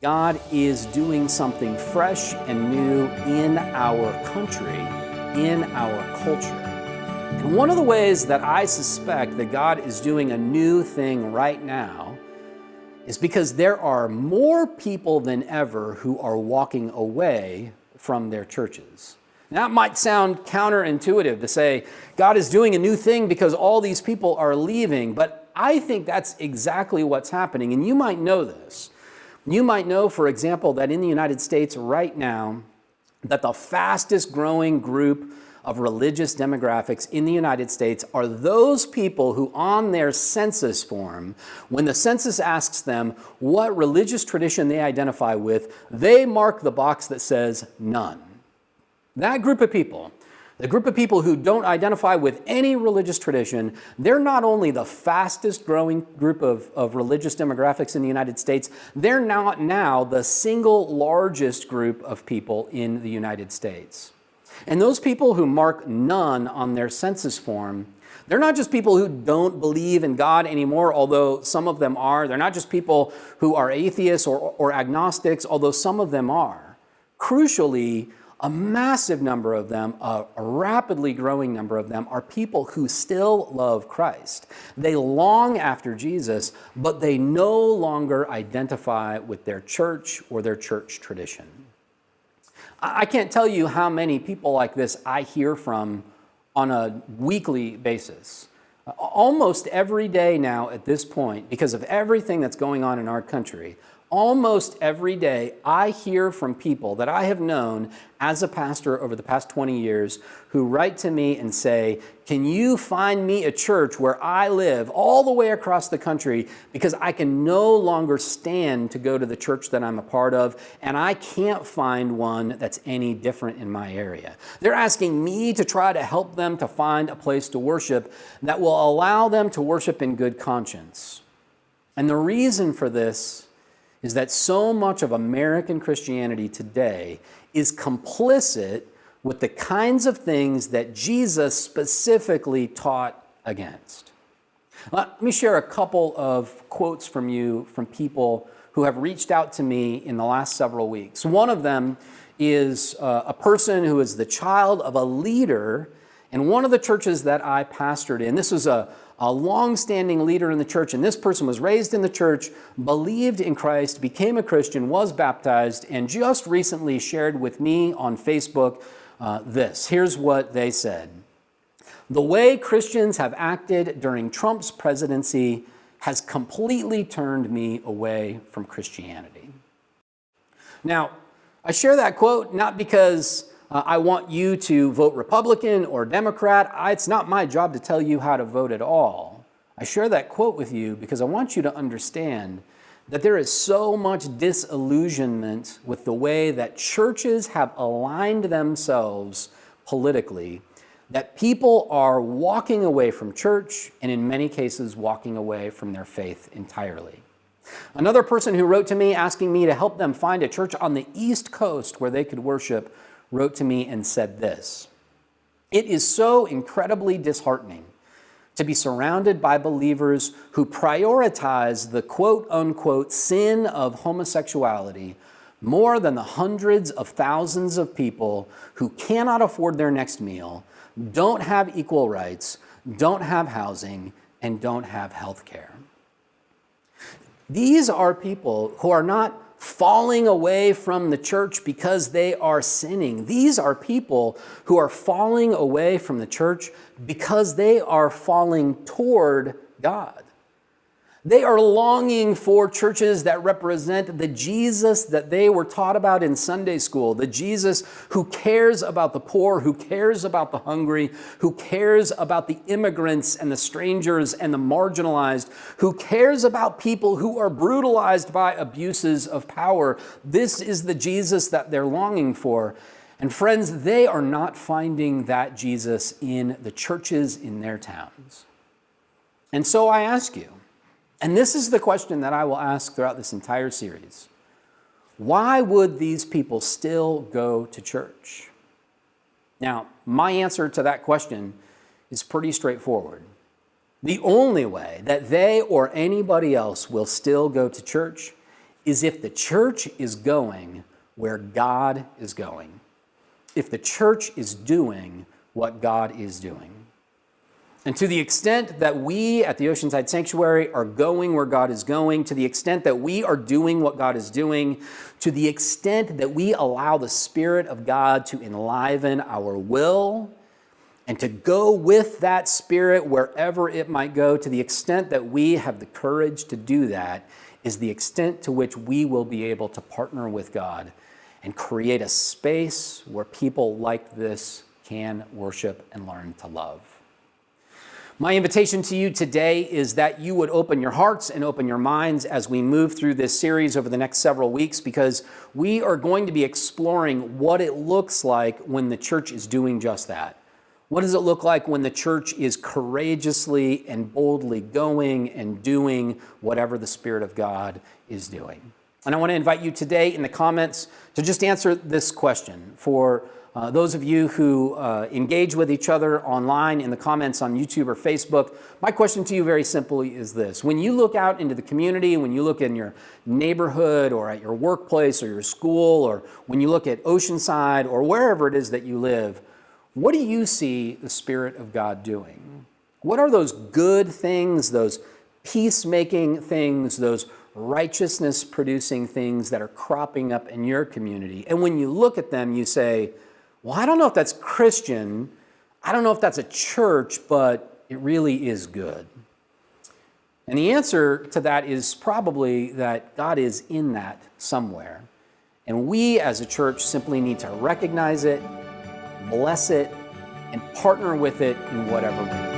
God is doing something fresh and new in our country, in our culture. And one of the ways that I suspect that God is doing a new thing right now is because there are more people than ever who are walking away from their churches. Now, it might sound counterintuitive to say God is doing a new thing because all these people are leaving, but I think that's exactly what's happening, and you might know this. You might know, for example, that in the United States right now, that the fastest growing group of religious demographics in the United States are those people who on their census form, when the census asks them what religious tradition they identify with, they mark the box that says none. That group of people, the group of people who don't identify with any religious tradition, they're not only the fastest growing group of religious demographics in the United States, they're now the single largest group of people in the United States. And those people who mark none on their census form, they're not just people who don't believe in God anymore, although some of them are. They're not just people who are atheists or agnostics, although some of them are. Crucially, a massive number of them, a rapidly growing number of them, are people who still love Christ. They long after Jesus, but they no longer identify with their church or their church tradition. I can't tell you how many people like this I hear from on a weekly basis. Almost every day now at this point, because of everything that's going on in our country, almost every day, I hear from people that I have known as a pastor over the past 20 years who write to me and say, can you find me a church where I live all the way across the country because I can no longer stand to go to the church that I'm a part of and I can't find one that's any different in my area. They're asking me to try to help them to find a place to worship that will allow them to worship in good conscience. And the reason for this is that so much of American Christianity today is complicit with the kinds of things that Jesus specifically taught against. Let me share a couple of quotes from people who have reached out to me in the last several weeks. One of them is a person who is the child of a leader in one of the churches that I pastored in. This was a long-standing leader in the church, and this person was raised in the church, believed in Christ, became a Christian, was baptized, and just recently shared with me on Facebook this. Here's what they said. The way Christians have acted during Trump's presidency has completely turned me away from Christianity. Now, I share that quote not because I want you to vote Republican or Democrat. It's not my job to tell you how to vote at all. I share that quote with you because I want you to understand that there is so much disillusionment with the way that churches have aligned themselves politically that people are walking away from church and in many cases walking away from their faith entirely. Another person who wrote to me asking me to help them find a church on the East Coast where they could worship wrote to me and said this: it is so incredibly disheartening to be surrounded by believers who prioritize the quote-unquote sin of homosexuality more than the hundreds of thousands of people who cannot afford their next meal, don't have equal rights, don't have housing, and don't have health care. These are people who are not falling away from the church because they are sinning. These are people who are falling away from the church because they are falling toward God. They are longing for churches that represent the Jesus that they were taught about in Sunday school, the Jesus who cares about the poor, who cares about the hungry, who cares about the immigrants and the strangers and the marginalized, who cares about people who are brutalized by abuses of power. This is the Jesus that they're longing for. And friends, they are not finding that Jesus in the churches in their towns. And so I ask you, and this is the question that I will ask throughout this entire series: why would these people still go to church? Now, my answer to that question is pretty straightforward. The only way that they or anybody else will still go to church is if the church is going where God is going, if the church is doing what God is doing. And to the extent that we at the Oceanside Sanctuary are going where God is going, to the extent that we are doing what God is doing, to the extent that we allow the Spirit of God to enliven our will and to go with that Spirit wherever it might go, to the extent that we have the courage to do that, is the extent to which we will be able to partner with God and create a space where people like this can worship and learn to love. My invitation to you today is that you would open your hearts and open your minds as we move through this series over the next several weeks, because we are going to be exploring what it looks like when the church is doing just that. What does it look like when the church is courageously and boldly going and doing whatever the Spirit of God is doing? And I want to invite you today in the comments to just answer this question. For those of you who engage with each other online in the comments on YouTube or Facebook, my question to you very simply is this. When you look out into the community, when you look in your neighborhood or at your workplace or your school, or when you look at Oceanside or wherever it is that you live, what do you see the Spirit of God doing? What are those good things, those peacemaking things, those righteousness-producing things that are cropping up in your community? And when you look at them, you say, well, I don't know if that's Christian, I don't know if that's a church, but it really is good. And the answer to that is probably that God is in that somewhere. And we as a church simply need to recognize it, bless it, and partner with it in whatever we do.